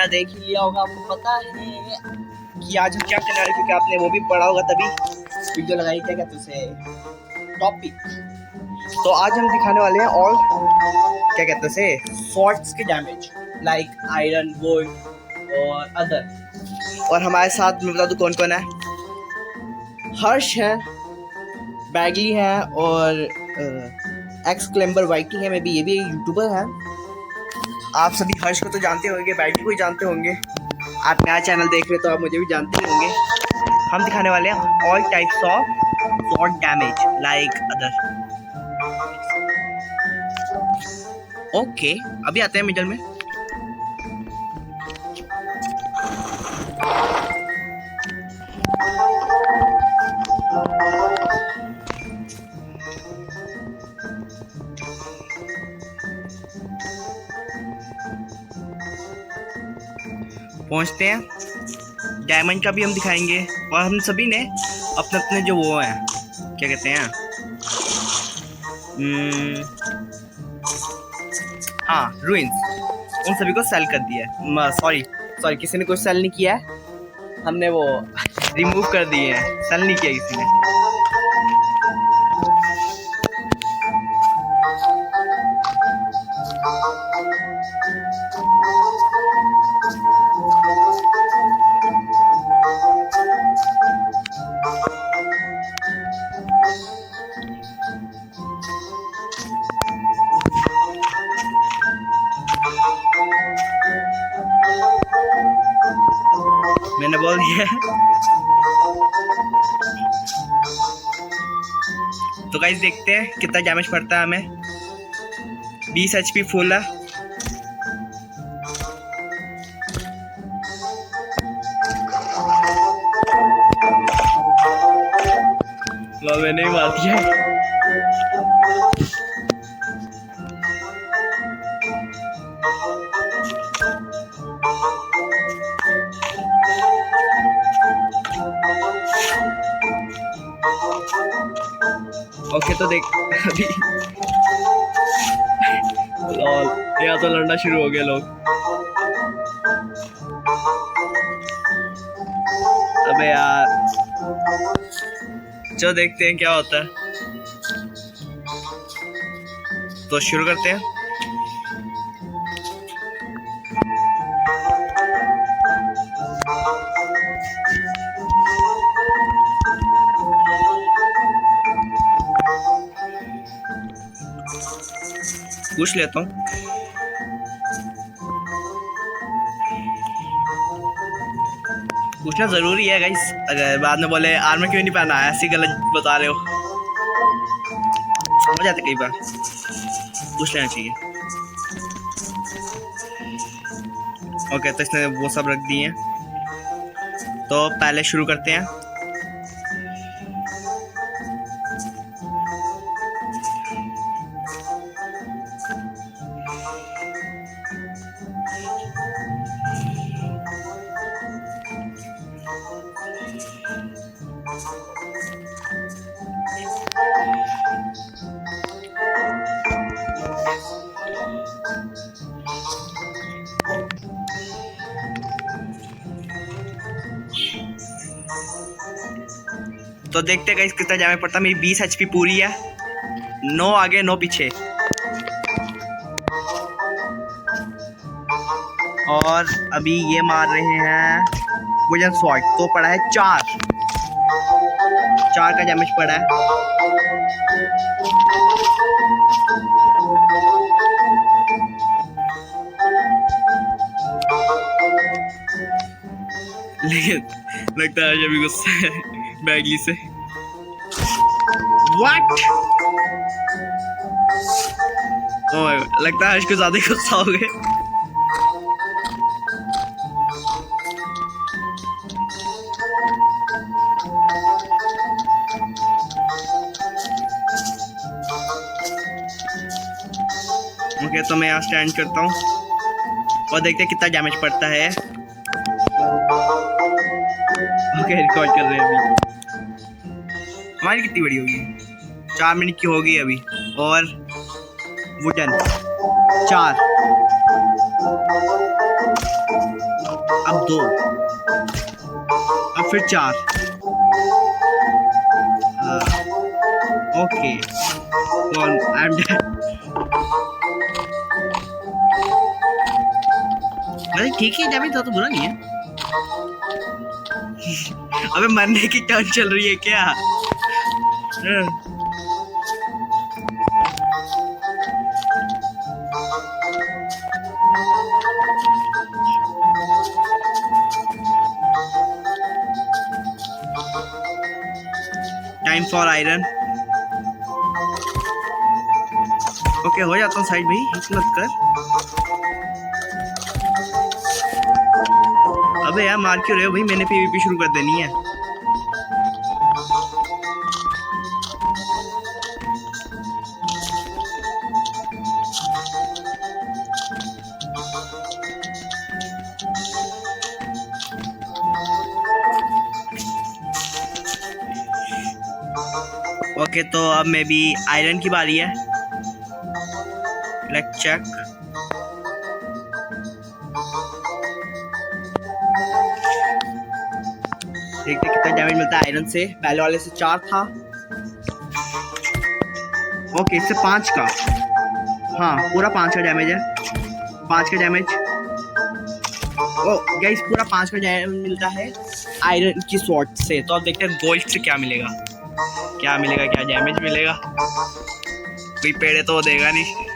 देख ही लिया होगा, आपको पता है कि आज हम क्या करने वाले, क्योंकि आपने वो भी पढ़ा होगा तभी वीडियो लगाई, क्या कहते उसे, टॉपिक। तो आज हम दिखाने वाले हैं और क्या कहते हैं उसे, स्वॉर्ड्स के डैमेज लाइक आयरन, गोल्ड और अदर। और हमारे साथ मैं बता दूं कौन कौन है। हर्ष है, बैगली है और एक्स क्लेम्बर वाइटी है, मे बी ये भी यूट्यूबर है। आप सभी हर्ष को तो जानते होंगे, बैगली को ही जानते होंगे। आप नया चैनल देख रहे तो आप मुझे भी जानते ही होंगे। हम दिखाने वाले हैं all types of sword damage like other. Okay, अभी आते हैं मिडल में। पहुंचते हैं, डायमंड का भी हम दिखाएंगे और हम सभी ने अपने अपने जो वो हैं, क्या कहते हैं, हाँ रूइंस, उन सभी को सेल कर दिया है। सॉरी किसी ने कुछ सेल नहीं किया है, हमने वो रिमूव कर दिए हैं, सेल नहीं किया किसी ने। मैंने बोल दिया है। तो गाइस देखते हैं कितना डैमेज पड़ता है हमें। 20 HP फुल है। मैंने ही मार दिया। ओके तो देख अभी यहाँ तो लड़ना शुरू हो गए लोग। अबे यार, चलो देखते हैं क्या होता है। तो शुरू करते हैं। पूछ लेता हूँ। पूछना जरूरी है गाइस, अगर बाद में बोले आर्मर क्यों नहीं पहना है, ऐसी गलत बता रहे हो, समझ आते कई बार, पूछ लेना चाहिए। ओके तो इसने वो सब रख दिए हैं, तो पहले शुरू करते हैं। तो देखते हैं कितना डैमेज पड़ता है। मेरी 20 HP पूरी है, 9 आगे 9 पीछे। और अभी ये मार रहे हैं वुडन स्वॉर्ड, तो पड़ा है 4 का डैमेज पड़ा है। लेकिन लगता है अभी गुस्सा है बैगली से। What? ओह लगता है इसको ज्यादा गुस्सा हो गए। ओके तो मैं यहाँ स्टैंड करता हूँ और देखते हैं कितना डैमेज पड़ता है। ओके रिकॉर्ड कर रहे हैं अभी। हमारी कितनी बड़ी होगी, 4 मिनट की होगी अभी। और वुडन 4 अब 2, अब फिर 4। Okay I am dead. अरे ठीक है, डैमेज था तो बुरा नहीं है। अबे मरने की टर्न चल रही है क्या? Time for iron. ओके हो जाता हूँ साइड भाई, हिट मत कर। अबे यार मार क्यों रहे हो भाई, मैंने पीवीपी शुरू कर देनी है। ओके तो अब मे बी आयरन की बारी है। Let's check. देखते कितना डैमेज मिलता है आयरन से। पहले वाले से 4 था। ओके इससे 5 का, हाँ पूरा 5 का डैमेज है। 5 का डैमेज। ओ गाइस पूरा 5 का डैमेज मिलता है आयरन की स्वॉर्ड से। तो अब देखते हैं गोल्ड से क्या मिलेगा, क्या मिलेगा, क्या डैमेज मिलेगा। कोई पेड़े तो देगा नहीं।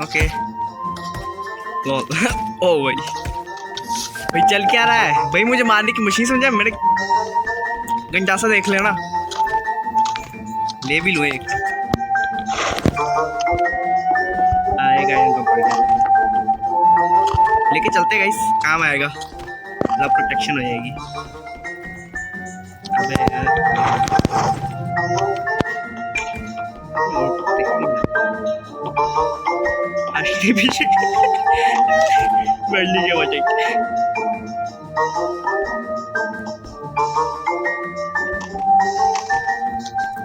ओके ओ भाई चल क्या रहा है भाई, मुझे मारने की मशीन समझा। मेरे गंडासा देख लेना, ले भी लो एक। आएगा लेके चलते गाइस, काम आएगा, मतलब प्रोटेक्शन हो जाएगी। अबे बढ़ने के वजह।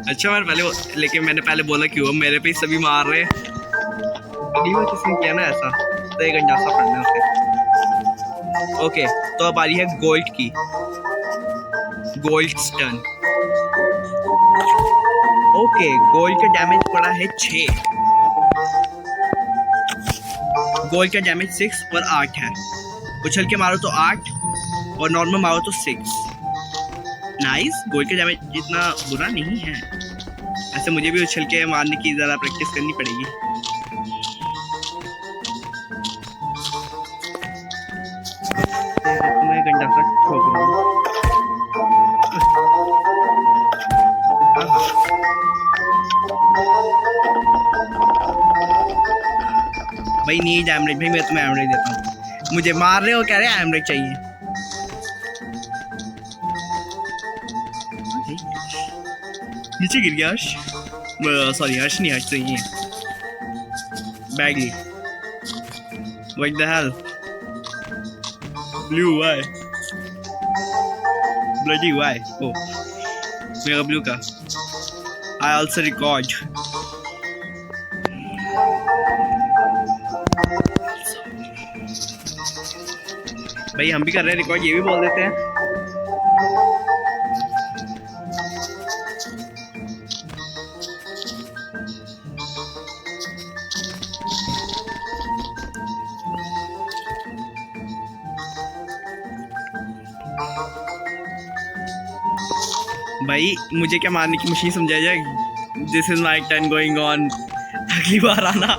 अच्छा मैंने पहले बोला क्यों मेरे पे सभी मार रहे हैं। अभी वो किसने किया ना ऐसा, तो एक अंजासा पड़ना है उसे। ओके तो अब आ रही है गोल्ड की, गोल्ड स्टन। ओके गोल्ड का डैमेज पड़ा है 6, गोल्ड का डैमेज 6 और 8 है। उछल के मारो तो 8 और नॉर्मल मारो तो 6। नाइस, गोल्ड का डैमेज इतना बुरा नहीं है। ऐसे मुझे भी उछल के मारने की ज़रा प्रैक्टिस करनी पड़ेगी। मैं घंटा सा ठोक रहा हूँ। भाई नहीं डैमेज भाई, मैं तुम्हें एमरेज देता हूँ। मुझे मार रहे हो, कह रहे हैं एमरेज चाहिए। नीचे गिर गया हर्ष, सॉरी हर्ष नहीं, हर्ष तो ये बैगी। What the hell, blue why, bloody why. ओ मेरा ब्लू का आई आल्सो रिकॉर्ड। भाई हम भी कर रहे हैं रिकॉर्ड, ये भी बोल देते हैं। भाई मुझे क्या मारने की मशीन समझाई जाएगी। This is my turn going on, अगली बार आना।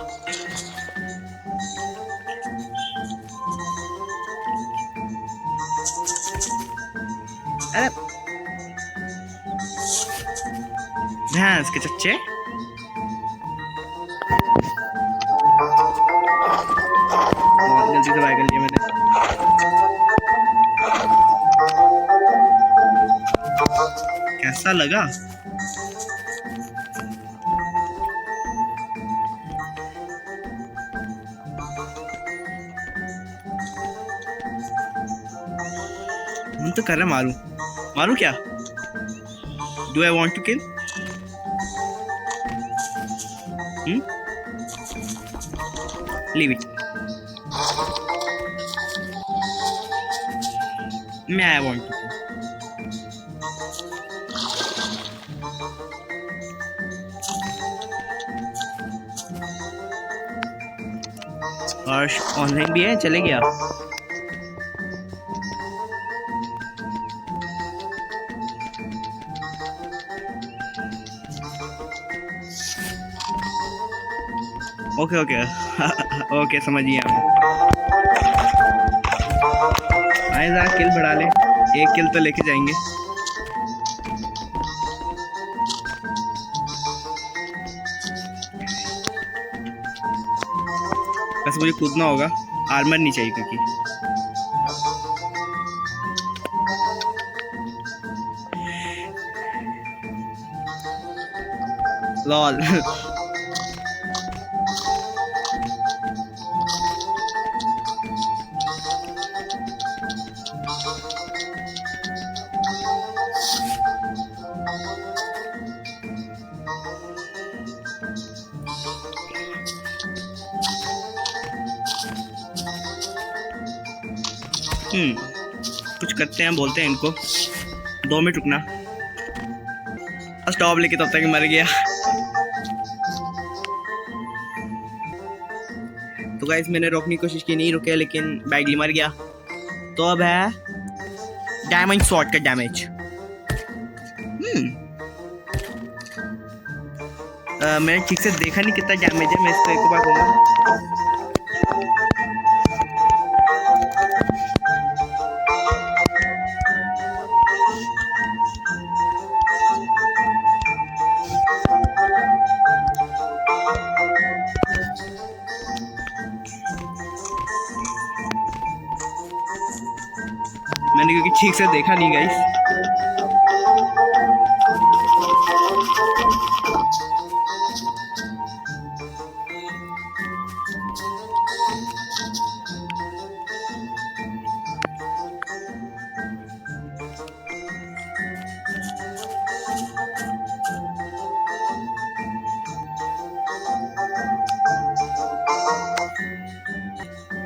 अरे भैंस के चच्चे, जल्दी से बाय कर लिया मैंने। कैसा लगा? हम तो कर रहे मारू मारू क्या do I want to kill leave it मैं आई वॉन्ट टू और ऑनलाइन भी है चले गया ओके ओके ओके समझ गया आए जरा किल बढ़ा ले एक किल तो लेके जाएंगे बस मुझे कूदना होगा आर्मर नहीं चाहिए क्योंकि लॉल कुछ करते हैं बोलते हैं इनको 2 मिनट रुकना स्टॉप लेके तब तक मर गया तो गाइस मैंने रोकने की कोशिश की नहीं रुके लेकिन बैगली मर गया तो अब है डायमंड शॉट का डैमेज मैंने ठीक से देखा नहीं कितना डैमेज है मैं इसको एक बार कहूँगा मैंने क्योंकि ठीक से देखा नहीं गाइस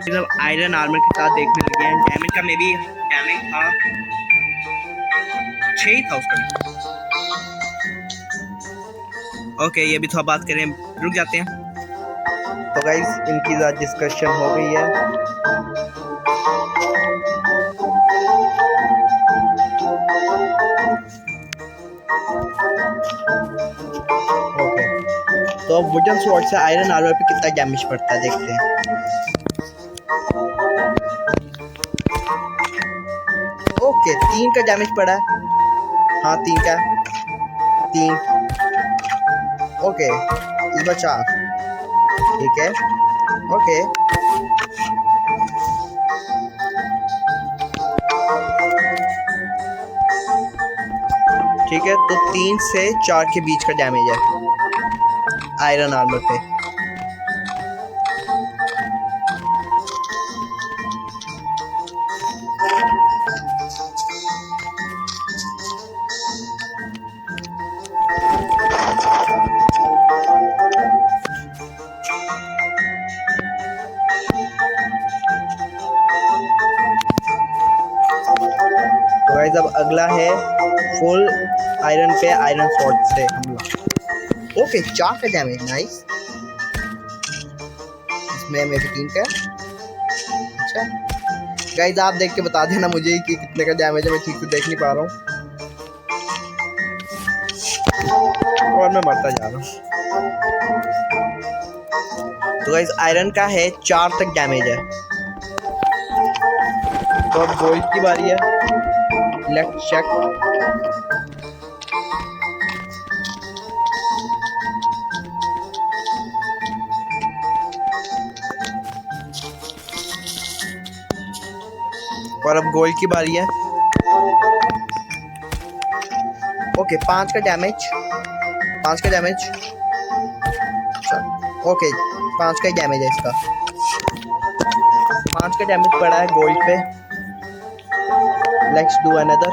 जब आयरन आर्मर के साथ देखने लगे हैं डैमेज का मे भी डैमेज था 6 ही था उसका ओके ये भी थोड़ा बात करें रुक जाते हैं तो गाइस इनकी ज़्यादा डिस्कशन हो गई है ओके तो अब वुडन स्वॉर्ड से आयरन आर्मर पे कितना डैमेज पड़ता है देखते हैं ओके 3 का डैमेज पड़ा है हाँ 3 का 3 ओके इस बार 4 ठीक है ओके ठीक है तो 3 से 4 के बीच का डैमेज है आयरन आर्मर पे गाइस अब अगला है फुल आयरन पे आयरन स्वॉर्ड से हमला ओके 4 का डैमेज नाइस इसमें मैं 15 का अच्छा गाइस आप देख के बता देना मुझे कि कितने का डैमेज है मैं ठीक से देख नहीं पा रहा हूँ और मैं मरता जा रहा हूँ तो गाइस आयरन का है 4 तक डैमेज है तो अब गोल्ड की बारी है लेट्स चेक और अब गोल्ड की बारी है ओके 5 का डैमेज 5 का डैमेज ओके 5 का डैमेज है इसका 5 का डैमेज पड़ा है गोल्ड पे लेट्स डू अनदर।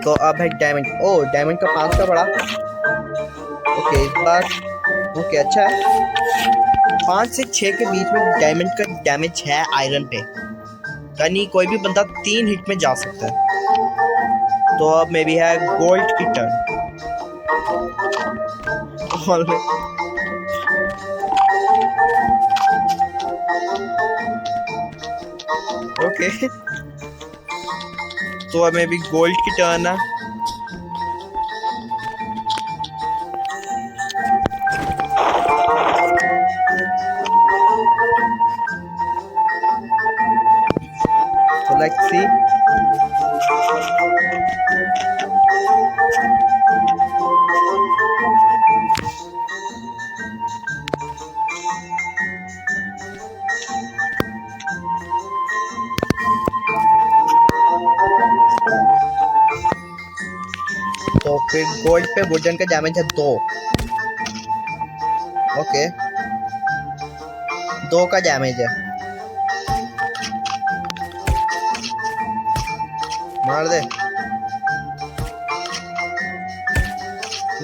तो अब है डायमंड। ओ डायमंड का 5 का पड़ा। ओके इस बार ओके अच्छा है। 5 से 6 के बीच में डायमंड का डैमेज है आयरन पे, यानी कोई भी बंदा 3 हिट में जा सकता है। तो अब मे भी है गोल्ड की टर्न। ओके तो अब मे भी गोल्ड की टर्न है। So let's see. तो फिर गोल्ड पे वुडन का डैमेज है 2। ओके 2 का डैमेज है। मार दे।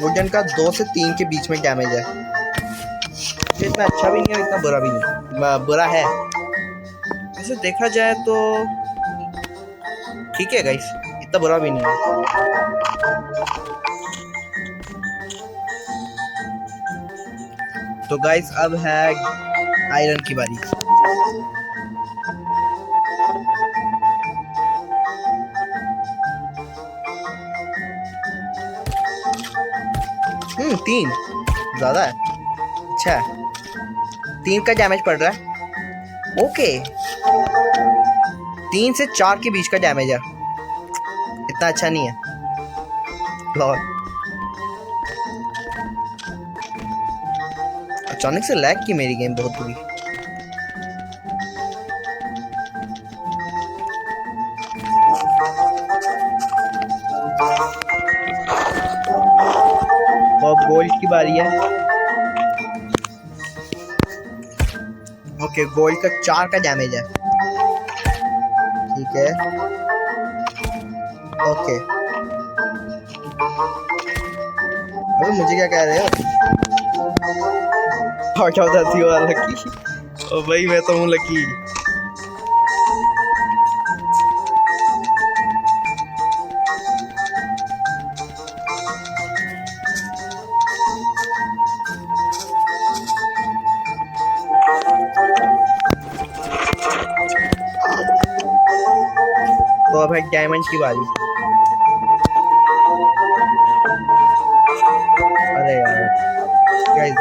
वुडन का 2 से 3 के बीच में डैमेज है। तो इतना अच्छा भी नहीं है, इतना बुरा भी नहीं, बुरा है वैसे देखा जाए तो। ठीक है गाइस, इतना बुरा भी नहीं है। तो गाइस अब है आयरन की बारी। तीन ज्यादा है। अच्छा 3 का डैमेज पड़ रहा है। ओके 3 से 4 के बीच का डैमेज है, इतना अच्छा नहीं है। लॉल अचानक से लैग की मेरी गेम बहुत बुरी। तो अब गोल्ड की बारी है। ओके गोल्ड का 4 का डैमेज है। ठीक है ओके। अबे मुझे क्या कह रहे हो? हटाओ दादी वाला लकी। ओ भाई मैं तो हूँ लकी। तो अब है डायमंड की बारी। अरे यार गाइस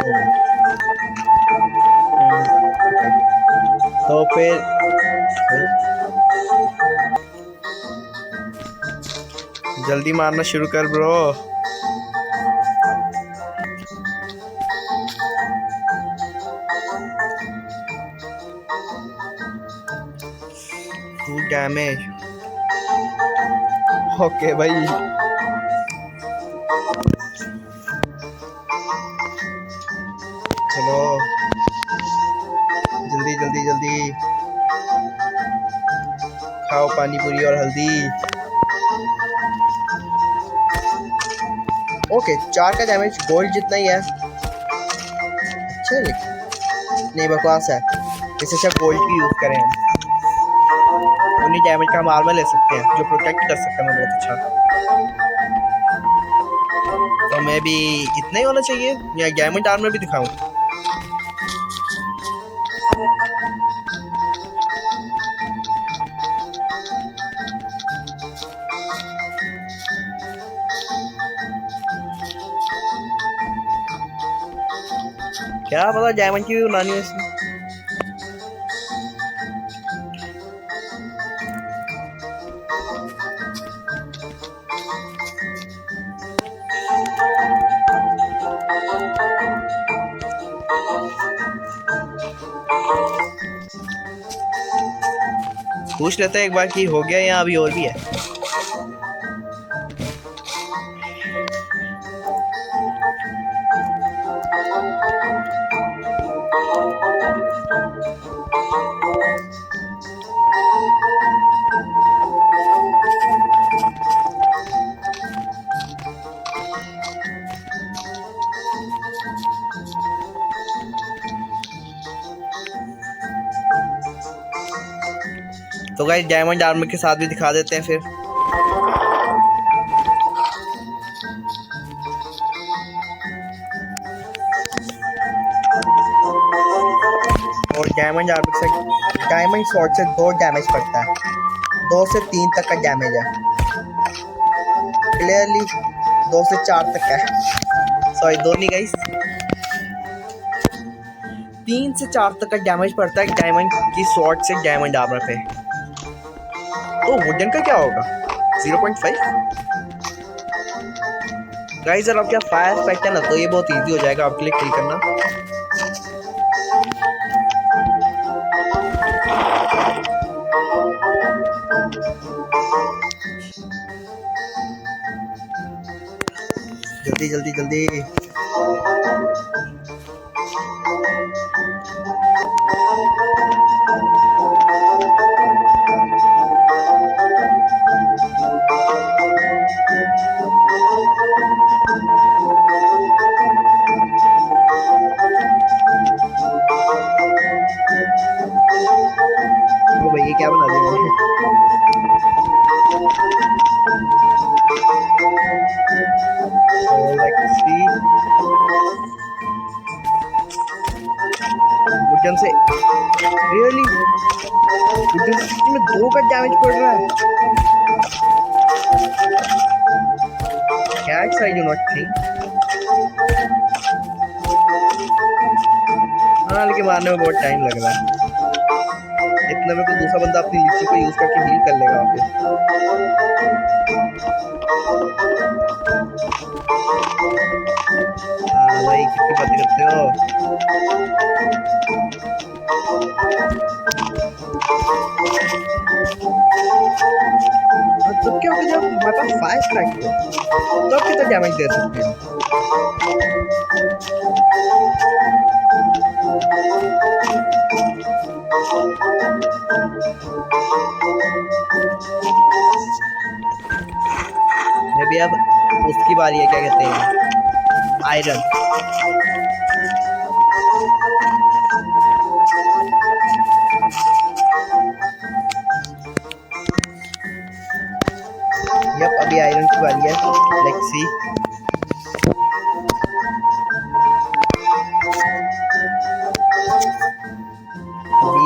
तो फिर जल्दी मारना शुरू कर ब्रो। To damage. ओके भाई चलो जल्दी जल्दी जल्दी खाओ पानी पूरी और हल्दी। ओके 4 का डैमेज गोल्ड जितना ही है। अच्छा नहीं बकवास है, इससे अच्छा गोल्ड की यूज करें हम। उन्हीं डैमेज का हम आर्मर ले सकते हैं जो प्रोटेक्ट कर सकता है हमें बहुत अच्छा। तो मैं भी इतना ही होना चाहिए या डायमंड आर्मर भी दिखाऊं? क्या पता डायमंड की भी बनानी है इसमें। पूछ लेते हैं एक बार कि हो गया या अभी और भी है। तो गाइस डायमंड आर्मर के साथ भी दिखा देते हैं फिर। और डायमंड आर्मर से, डायमंड स्वॉर्ड से 2 डैमेज पड़ता है, 2 से 3 तक का डैमेज है, क्लियरली 2 से 4 तक का है, सॉरी 2 नहीं गाइस, 3 से 4 तक का डैमेज पड़ता है डायमंड की स्वॉर्ड से डायमंड आर्मर पे। तो वुडन का क्या होगा 0.5 गाइस। अगर आपके फायर इफेक्ट है ना तो ये बहुत इजी हो जाएगा आपके लिए किल करना। जल्दी जल्दी जल्दी। ओ भाई ये क्या बना दिया मैंने। वुडन से रियली वुडन में 2 का डैमेज पड़ रहा है। Cats I do not think। हाँ लेकिन मारने में बहुत टाइम लग रहा है, इतना में कोई दूसरा बंदा अपनी लीची को यूज करके हील कर लेगा वहाँ पे। हाँ भाई कितनी बातें करते हो। तो क्या होगा जब हमारे पास 5 स्ट्राइक हो तो कितना डैमेज दे सकते हैं। भी अब उसकी बारी है, क्या कहते हैं आयरन। यप अभी आयरन की बारी है, लेट्स सी।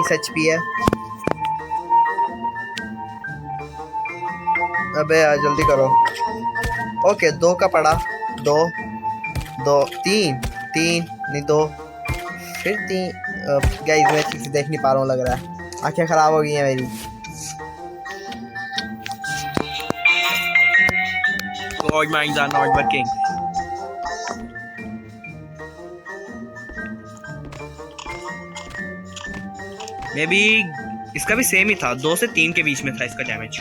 HP है। अबे यार जल्दी करो। ओके 2 का पड़ा, 2 2 3 3 नहीं 2 फिर 3। गाइस मैं ठीक से देख नहीं पा रहा हूँ, लग रहा है आंखें खराब हो गई हैं मेरी। God minds are not working। May be इसका भी सेम ही था, 2 से 3 के बीच में था इसका डैमेज।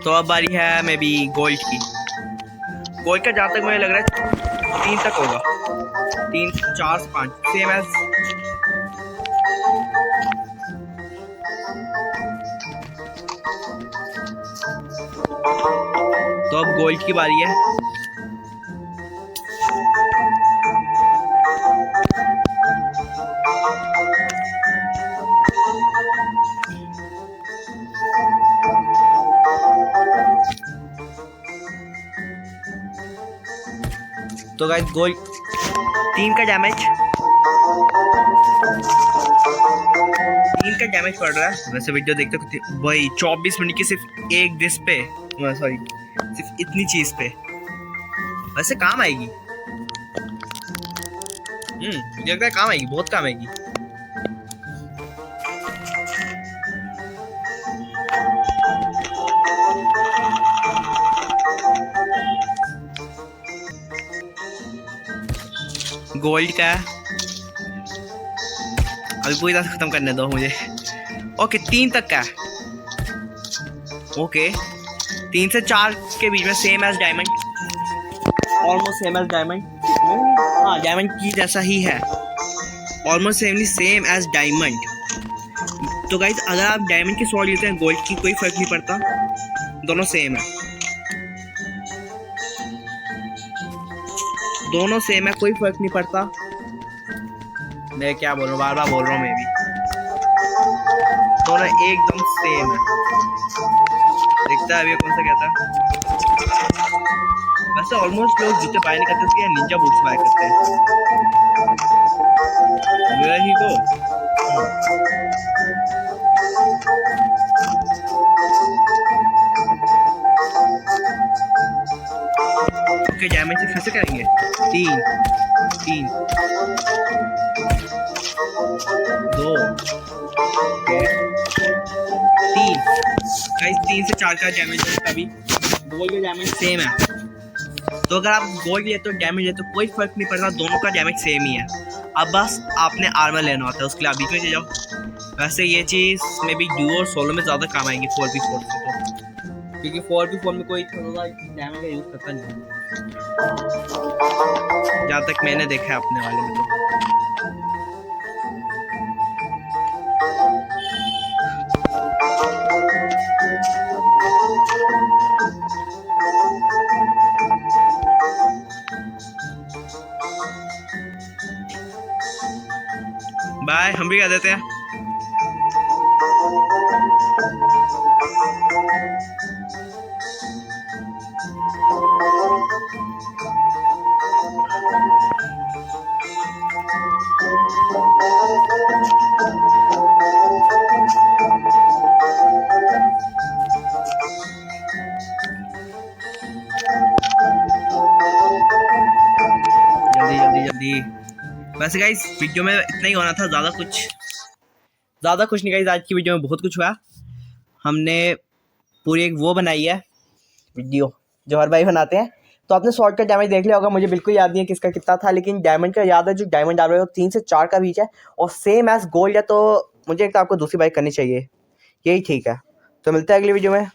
तो अब बारी है मे बी गोल्ड की। गोल्ड का जहाँ तक मुझे लग रहा है 3 तक होगा, 3 4 से 5 सेम एज। तो अब गोल्ड की बारी है। तो गाइस गोल्ड 3 का डैमेज, 3 का डैमेज पड़ रहा है। वैसे वीडियो देखते भाई 24 मिनट की सिर्फ एक डिस पे, सॉरी सिर्फ इतनी चीज पे, वैसे काम आएगी। मुझे लगता है काम आएगी, बहुत काम आएगी। गोल्ड का अभी पूरी तरह खत्म करने दो मुझे। ओके 3 तक का, ओके 3 से 4 के बीच में, same as diamond, almost same as diamond. हाँ डायमंड की जैसा ही है, ऑलमोस्ट सेम एज डायमंड। तो गाइज अगर आप डायमंड की स्वॉर्ड लेते हैं गोल्ड की कोई फर्क नहीं पड़ता, दोनों सेम है, दोनों सेम है, कोई फर्क नहीं पड़ता। मैं क्या बोल रहा हूँ, बार बार बोल रहा हूँ मैं भी। दोनों एकदम सेम है। देखता है अभी कौन सा कहता है। वैसे ऑलमोस्ट लोग जूते बाय नहीं करते उसके निंजा बूट्स बाय करते हैं। Where he go? Okay damage से फिर से करेंगे। 3 3 2 ओके 3 गाइस 3 से 4 का डैमेज है इसका भी। गोल्ड का डैमेज सेम है, तो अगर आप गोल्ड लिए तो डैमेज है तो कोई फर्क नहीं पड़ता, दोनों का डैमेज सेम ही है। अब बस आपने आर्मर लेना होता है, उसके लिए आप बीच में जाओ। वैसे ये चीज़ मे बी डुओ और सोलो में ज़्यादा काम आएंगी 4v4 से, तो क्योंकि 4v4 में कोई थोड़ा डैमेज का यूज़ करता नहीं, जहाँ तक मैंने देखा है अपने वाले में। तो बाय, हम भी कह देते हैं। जल्दी वैसे गाइस वीडियो में इतना ही होना था, ज़्यादा कुछ नहीं गाइस। आज की वीडियो में बहुत कुछ हुआ। हमने पूरी एक वो बनाई है वीडियो जो हर भाई बनाते हैं। तो आपने शॉर्ट का डैमेज देख लिया होगा, मुझे बिल्कुल याद नहीं है किसका कितना था, लेकिन डायमंड का याद है। जो डायमंड डाल रहे हो 3 से 4 का बीच है और सेम एज गोल्ड है, तो मुझे एक तो आपको दूसरी बाइक करनी चाहिए, यही ठीक है। तो मिलते हैं अगली वीडियो में।